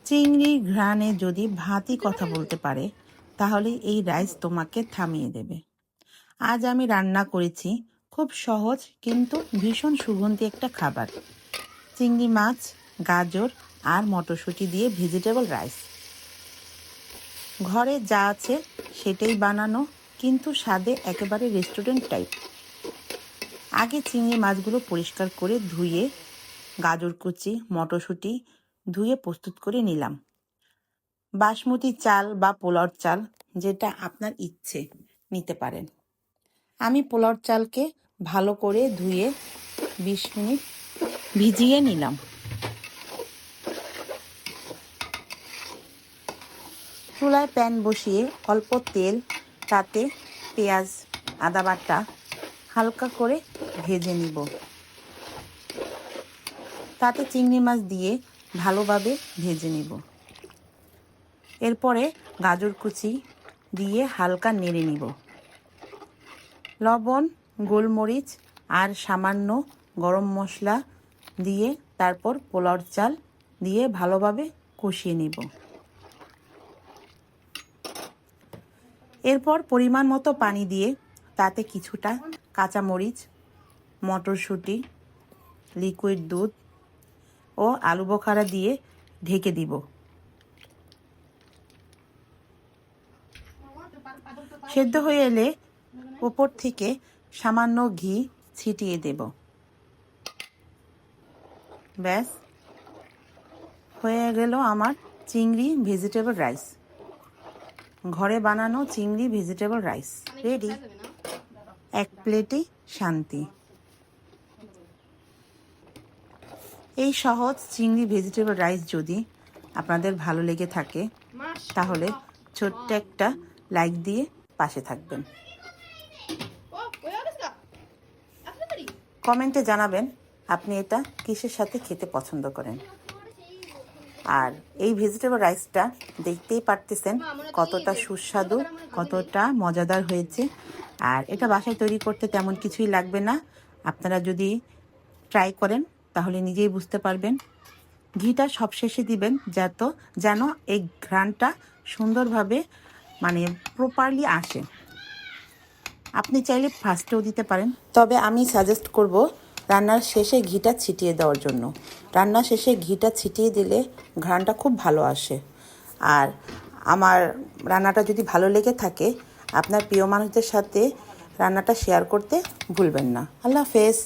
চিংড়ির ঘ্রাণে যদি ভাতই কথা বলতে পারে তাহলে এই রাইস তোমাকে থামিয়ে দেবে। আজ আমি রান্না করেছি খুব সহজ কিন্তু ভীষণ সুগন্ধি একটা খাবার, চিংড়ি মাছ, গাজর আর মটরশুঁটি দিয়ে ভেজিটেবল রাইস। ঘরে যা আছে সেটাই বানানো, কিন্তু স্বাদে একেবারে রেস্টুরেন্ট টাইপ। আগে চিংড়ি মাছগুলো পরিষ্কার করে ধুয়ে গাজর কুচি, মটরশুঁটি ধুয়ে প্রস্তুত করে নিলাম। বাসমতি চাল বা পোলাওর চাল, যেটা আপনার ইচ্ছে নিতে পারেন। আমি পোলাওর চালকে ভালো করে ধুয়ে 20 মিনিট ভিজিয়ে নিলাম। চুলায় প্যান বসিয়ে অল্প তেল, তাতে পেঁয়াজ, আদা বাটা হালকা করে ভেজে নিব। তাতে চিংড়ি মাছ দিয়ে ভালোভাবে ভেজে নিব। এরপরে গাজর কুচি দিয়ে হালকা নেড়ে নিব। লবণ, গোলমরিচ আর সামান্য গরম মশলা দিয়ে তারপর পোলাওর চাল দিয়ে ভালোভাবে কষিয়ে নিব। এরপর পরিমাণ মতো পানি দিয়ে তাতে কিছুটা কাঁচামরিচ, মটরশুঁটি, লিকুইড দুধ ও আলু বোখারা দিয়ে ঢেকে দিব। সেদ্ধ হয়ে এলে উপর থেকে সামান্য ঘি ছিটিয়ে দেব। ব্যাস, হয়ে গেল আমার চিংড়ি ভেজিটেবল রাইস। ঘরে বানানো চিংড়ি ভেজিটেবল রাইস রেডি। এক প্লেটেই শান্তি। এই সহজ চিংড়ি ভেজিটেবল রাইস যদি আপনাদের ভালো লেগে থাকে তাহলে ছোট্ট একটা লাইক দিয়ে পাশে থাকবেন। কমেন্টে জানাবেন আপনি এটা কিসের সাথে খেতে পছন্দ করেন। আর এই ভেজিটেবল রাইসটা দেখতেই পারতেছেন কতটা সুস্বাদু, কতটা মজাদার হয়েছে। আর এটা বাসায় তৈরি করতে তেমন কিছুই লাগবে না। আপনারা যদি ট্রাই করেন তাহলে নিজেই বুঝতে পারবেন। ঘিটা সবশেষে দিবেন যেন এই ঘ্রাণটা সুন্দরভাবে প্রপারলি আসে। আপনি চাইলে ফার্স্টেও দিতে পারেন, তবে আমি সাজেস্ট করব রান্নার শেষে ঘিটা ছিটিয়ে দেওয়ার জন্য। রান্নার শেষে ঘিটা ছিটিয়ে দিলে ঘ্রাণটা খুব ভালো আসে। আর আমার রান্নাটা যদি ভালো লেগে থাকে আপনার প্রিয় মানুষদের সাথে রান্নাটা শেয়ার করতে ভুলবেন না। আল্লাহ হাফেজ।